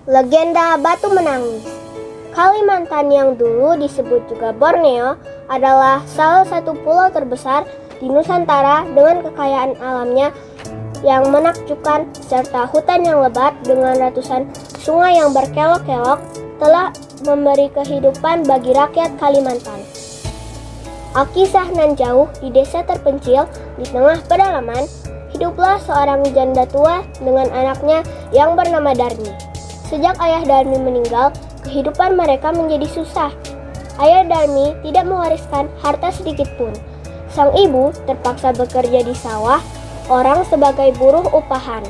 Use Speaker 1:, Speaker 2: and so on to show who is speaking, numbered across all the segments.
Speaker 1: Legenda Batu Menangis. Kalimantan yang dulu disebut juga Borneo adalah salah satu pulau terbesar di Nusantara dengan kekayaan alamnya yang menakjubkan serta hutan yang lebat dengan ratusan sungai yang berkelok-kelok telah memberi kehidupan bagi rakyat Kalimantan. Alkisah nan jauh di desa terpencil di tengah pedalaman, hiduplah seorang janda tua dengan anaknya yang bernama Darmi. Sejak ayah Darmi meninggal, kehidupan mereka menjadi susah. Ayah Darmi tidak mewariskan harta sedikit pun. Sang ibu terpaksa bekerja di sawah, orang sebagai buruh upahan.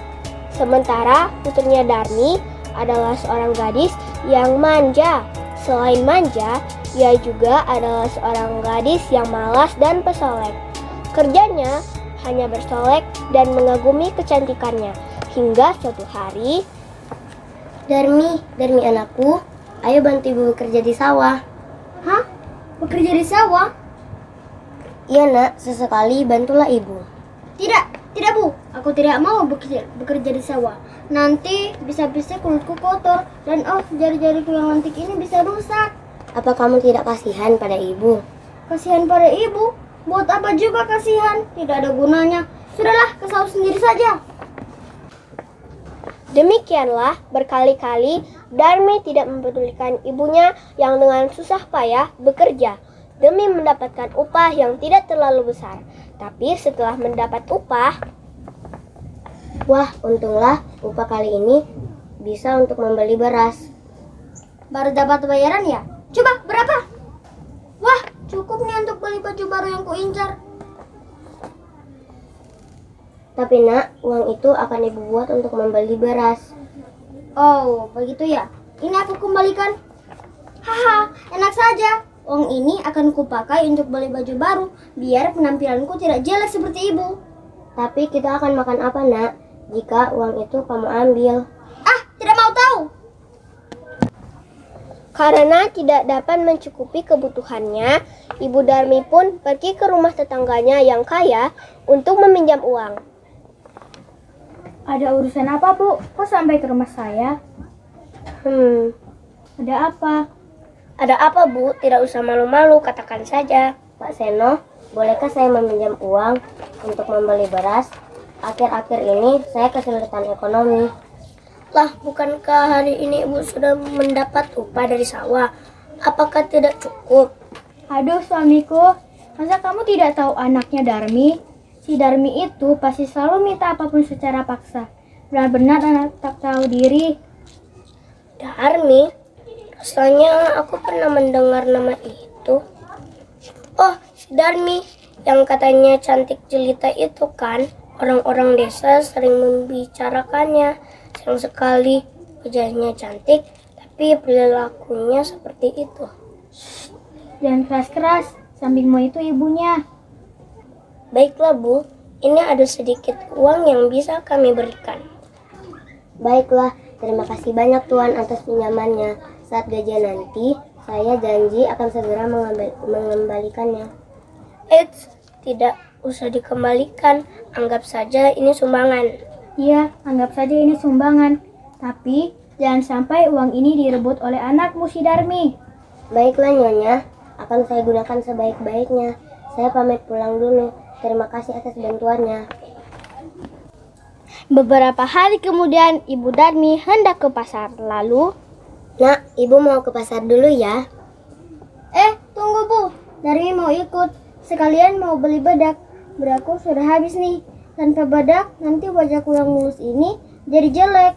Speaker 1: Sementara putrinya Darmi adalah seorang gadis yang manja. Selain manja, ia juga adalah seorang gadis yang malas dan pesolek. Kerjanya hanya bersolek dan mengagumi kecantikannya. Hingga suatu hari,
Speaker 2: Darmi anakku, ayo bantu ibu bekerja di sawah.
Speaker 3: Hah? Bekerja di sawah?
Speaker 2: Iya nak, sesekali bantulah ibu.
Speaker 3: Tidak bu, aku tidak mau bekerja di sawah. Nanti bisa-bisa kulitku kotor dan jari-jariku yang lentik ini bisa rusak.
Speaker 2: Apa kamu tidak kasihan pada ibu?
Speaker 3: Kasihan pada ibu? Buat apa juga kasihan? Tidak ada gunanya. Sudahlah, ke sawah sendiri saja.
Speaker 1: demikianlah berkali-kali Darmi tidak mempedulikan ibunya yang dengan susah payah bekerja demi mendapatkan upah yang tidak terlalu besar. Tapi setelah mendapat upah,
Speaker 2: Wah, untunglah upah kali ini bisa untuk membeli beras.
Speaker 3: Baru dapat bayaran ya? Coba, berapa? Wah, cukup nih untuk beli baju baru yang kuincar.
Speaker 2: Tapi nak, uang itu akan ibu buat untuk membeli beras.
Speaker 3: Oh, begitu ya? Ini aku kembalikan. Haha, enak saja. Uang ini akan kupakai untuk beli baju baru, biar penampilanku tidak jelek seperti ibu.
Speaker 2: Tapi kita akan makan apa nak, jika uang itu kamu ambil?
Speaker 3: Ah, tidak mau tahu.
Speaker 1: karena tidak dapat mencukupi kebutuhannya, Ibu Darmi pun pergi ke rumah tetangganya yang kaya untuk meminjam uang.
Speaker 3: Ada urusan apa bu? Kok sampai ke rumah saya? Ada apa?
Speaker 1: Ada apa bu? Tidak usah malu-malu, katakan saja.
Speaker 2: Pak Seno, bolehkah saya meminjam uang untuk membeli beras? Akhir-akhir ini saya kesulitan ekonomi.
Speaker 1: Lah, bukankah hari ini ibu sudah mendapat upah dari sawah? Apakah tidak cukup?
Speaker 3: Aduh suamiku, masa kamu tidak tahu anaknya Darmi? Si Darmi itu pasti selalu minta apapun secara paksa. Benar-benar anak tak tahu diri.
Speaker 1: Darmi? Rasanya aku pernah mendengar nama itu. Oh, si Darmi yang katanya cantik jelita itu kan? Orang-orang desa sering membicarakannya. Sayang sekali wajahnya cantik, tapi perilakunya seperti itu.
Speaker 3: Jangan keras-keras, sampingmu itu ibunya.
Speaker 1: Baiklah bu, ini ada sedikit uang yang bisa kami berikan.
Speaker 2: Baiklah, terima kasih banyak Tuan atas pinjamannya. Saat gajian nanti, saya janji akan segera mengembalikannya.
Speaker 1: Eits, tidak usah dikembalikan, anggap saja ini sumbangan.
Speaker 3: Iya, anggap saja ini sumbangan. Tapi jangan sampai uang ini direbut oleh anakmu si Darmi.
Speaker 2: Baiklah Nyonya, akan saya gunakan sebaik-baiknya. Saya pamit pulang dulu. Terima kasih atas bantuannya.
Speaker 1: Beberapa hari kemudian, Ibu Darmi hendak ke pasar. Lalu,
Speaker 2: Nak, ibu mau ke pasar dulu ya.
Speaker 3: Tunggu bu, Darmi mau ikut. Sekalian mau beli bedak. Bedakku sudah habis nih. Tanpa bedak, nanti wajahku yang mulus ini jadi jelek.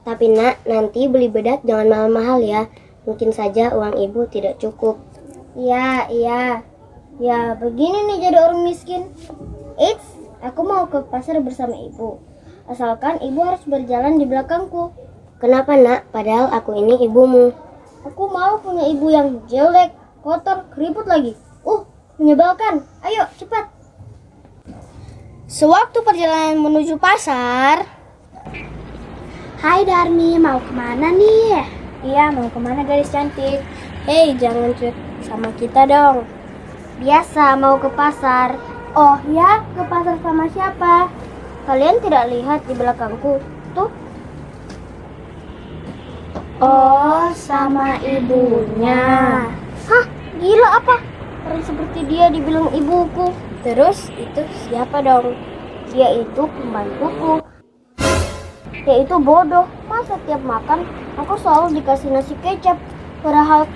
Speaker 2: Tapi nak, nanti beli bedak jangan mahal-mahal ya. Mungkin saja uang ibu tidak cukup.
Speaker 3: Iya. Ya, begini nih jadi orang miskin. Eits, aku mau ke pasar bersama ibu. Asalkan ibu harus berjalan di belakangku.
Speaker 2: Kenapa nak? Padahal aku ini ibumu.
Speaker 3: Aku mau punya ibu yang jelek, kotor, keriput lagi. Menyebalkan. Ayo, cepat.
Speaker 1: sewaktu perjalanan menuju pasar,
Speaker 3: Hai Darmi, mau kemana nih?
Speaker 1: iya mau kemana gadis cantik? Hei, jangan cuek sama kita dong.
Speaker 3: Biasa, mau ke pasar. Oh ya, ke pasar sama siapa? Kalian tidak lihat di belakangku? Tuh. Oh, sama ibunya.
Speaker 1: Hah, gila apa? Orang seperti dia dibilang ibuku.
Speaker 3: Terus itu siapa dong?
Speaker 1: Dia itu pembantuku. Dia itu bodoh. Masa tiap makan aku selalu dikasih nasi kecap. Padahal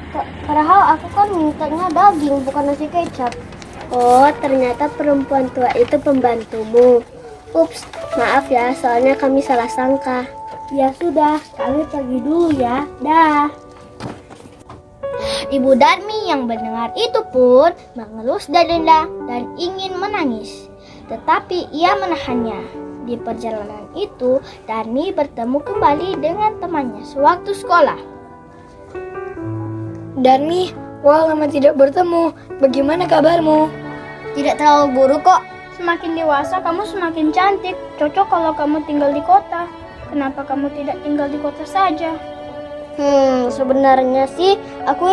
Speaker 1: aku kan mintanya daging bukan nasi kecap.
Speaker 2: Oh, ternyata perempuan tua itu pembantumu. Ups, maaf ya, soalnya kami salah sangka.
Speaker 1: Ya sudah, kami pergi dulu ya. Dah.
Speaker 3: Ibu Darmi yang mendengar itu pun mengelus dadanya dan ingin menangis. Tetapi ia menahannya. Di perjalanan itu, Darmi bertemu kembali dengan temannya sewaktu sekolah.
Speaker 4: Darmi, wah lama tidak bertemu. Bagaimana kabarmu?
Speaker 3: Tidak terlalu buruk kok. Semakin dewasa kamu semakin cantik. Cocok kalau kamu tinggal di kota. Kenapa kamu tidak tinggal di kota saja?
Speaker 1: Sebenarnya sih aku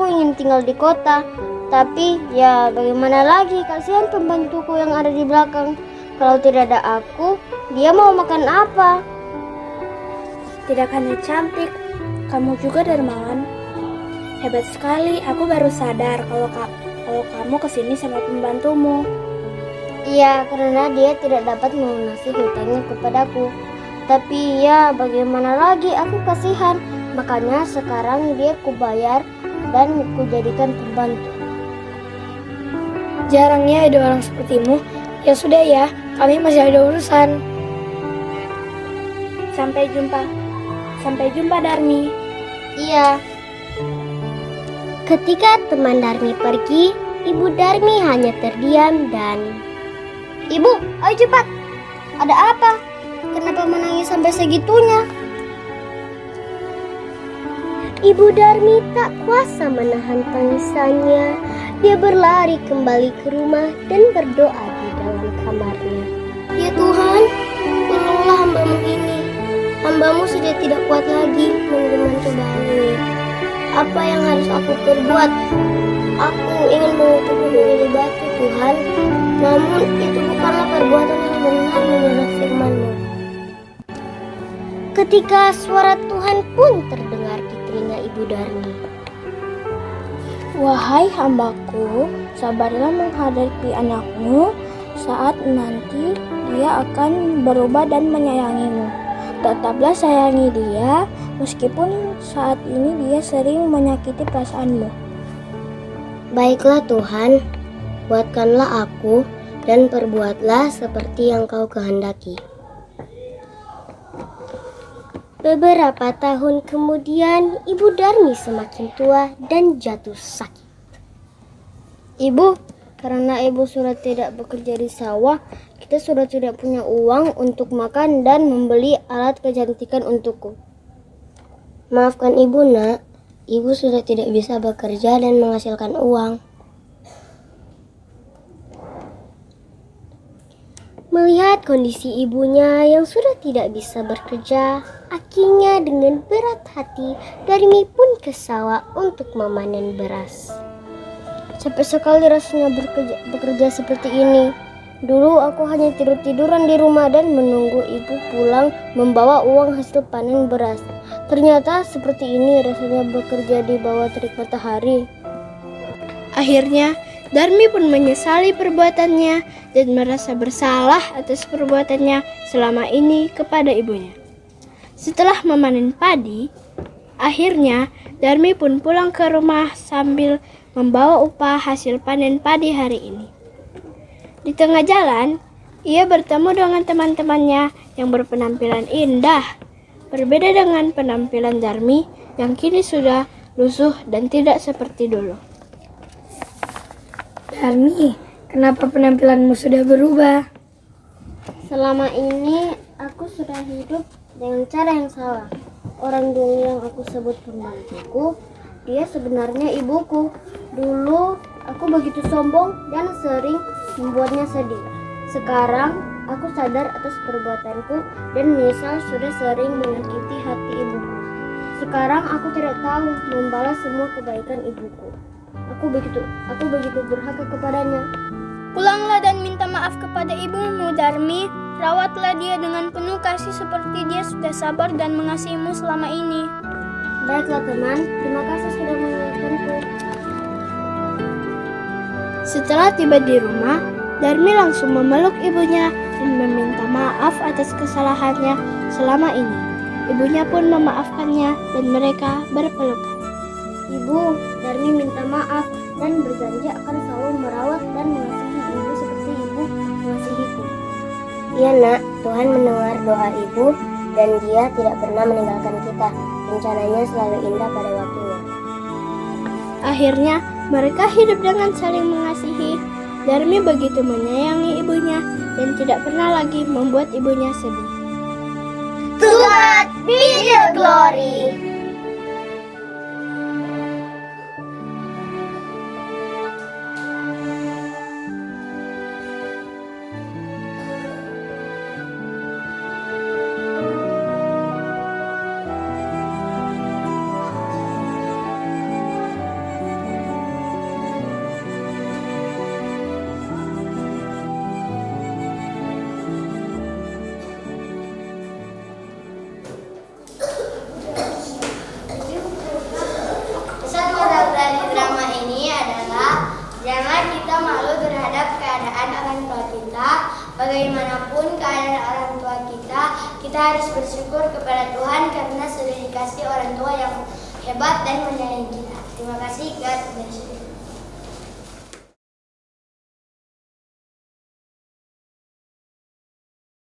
Speaker 1: ingin tinggal di kota. Tapi ya bagaimana lagi, kasihan pembantuku yang ada di belakang. Kalau tidak ada aku, dia mau makan apa?
Speaker 4: Tidak hanya cantik, kamu juga dermawan. Hebat sekali, aku baru sadar kalau kamu kesini sama pembantumu.
Speaker 1: Iya, karena dia tidak dapat melunasi hutangnya kepadaku. Tapi ya bagaimana lagi, aku kasihan. Makanya sekarang dia kubayar dan kujadikan pembantu.
Speaker 4: Jarangnya ada orang sepertimu. Ya sudah ya, kami masih ada urusan. Sampai jumpa Darmi.
Speaker 1: Iya.
Speaker 2: Ketika teman Darmi pergi, Ibu Darmi hanya terdiam dan...
Speaker 3: Ibu, ayo cepat. Ada apa? Kenapa menangis sampai segitunya?
Speaker 2: Ibu Darmi tak kuasa menahan tangisannya. Dia berlari kembali ke rumah dan berdoa di dalam kamarnya. Ya Tuhan, tolonglah hambamu ini. Hambamu sudah tidak kuat lagi menerima cobaan ini. Apa yang harus aku perbuat? Aku ingin mengutukmu menjadi batu, Tuhan. Namun itu bukanlah perbuatan yang benar menurut firman-Mu. Ketika suara Tuhan pun terdengar di telinga Ibu Darmi.
Speaker 4: Wahai hambaku, sabarlah menghadapi anakmu saat nanti dia akan berubah dan menyayangimu. Tetaplah sayangi dia, meskipun saat ini dia sering menyakiti perasaanmu.
Speaker 2: Baiklah Tuhan, kuatkanlah aku dan perbuatlah seperti yang Kau kehendaki. Beberapa tahun kemudian, Ibu Darmi semakin tua dan jatuh sakit.
Speaker 1: Ibu, karena ibu sudah tidak bekerja di sawah, kita sudah tidak punya uang untuk makan dan membeli alat kecantikan untukku.
Speaker 2: Maafkan Ibu, Nak. Ibu sudah tidak bisa bekerja dan menghasilkan uang. Melihat kondisi ibunya yang sudah tidak bisa bekerja, akhirnya dengan berat hati, Darmi pun ke sawah untuk memanen beras.
Speaker 1: Capek sekali rasanya bekerja seperti ini. Dulu aku hanya tidur-tiduran di rumah dan menunggu ibu pulang membawa uang hasil panen beras. Ternyata seperti ini rasanya bekerja di bawah terik matahari.
Speaker 4: Akhirnya, Darmi pun menyesali perbuatannya dan merasa bersalah atas perbuatannya selama ini kepada ibunya. Setelah memanen padi, akhirnya Darmi pun pulang ke rumah sambil membawa upah hasil panen padi hari ini. Di tengah jalan, ia bertemu dengan teman-temannya yang berpenampilan indah. Berbeda dengan penampilan Darmi yang kini sudah lusuh dan tidak seperti dulu. Darmi, kenapa penampilanmu sudah berubah?
Speaker 1: Selama ini aku sudah hidup dengan cara yang salah. Orang dulu yang aku sebut pembantuku, dia sebenarnya ibuku. Dulu aku begitu sombong dan sering membuatnya sedih. Sekarang aku sadar atas perbuatanku dan menyesal sudah sering menyakiti hati ibuku. Sekarang aku tidak tahu membalas semua kebaikan ibuku. Aku begitu durhaka kepadanya.
Speaker 4: Pulanglah dan minta maaf kepada ibumu, Darmi. Rawatlah dia dengan penuh kasih seperti dia sudah sabar dan mengasihimu selama ini.
Speaker 2: Baiklah teman, terima kasih sudah mengingatkanku.
Speaker 4: Setelah tiba di rumah, Darmi langsung memeluk ibunya dan meminta maaf atas kesalahannya selama ini. Ibunya pun memaafkannya dan mereka berpelukan.
Speaker 2: Ibu, Darmi minta maaf dan berjanji akan selalu merawat dan mengasihi ibu seperti ibu mengasihiku. Iya nak, Tuhan mendengar doa ibu dan dia tidak pernah meninggalkan kita. Rencananya selalu indah pada waktunya.
Speaker 4: Akhirnya, mereka hidup dengan saling mengasihi. Darmi begitu menyayangi ibunya dan tidak pernah lagi membuat ibunya sedih.
Speaker 3: To God be the glory. Pesan moral dari drama ini adalah jangan kita malu terhadap keadaan orang tua kita. Bagaimanapun keadaan orang tua kita, kita harus bersyukur kepada Tuhan karena sudah dikasih orang tua yang hebat dan menyayangi kita. Terima kasih, God bless you.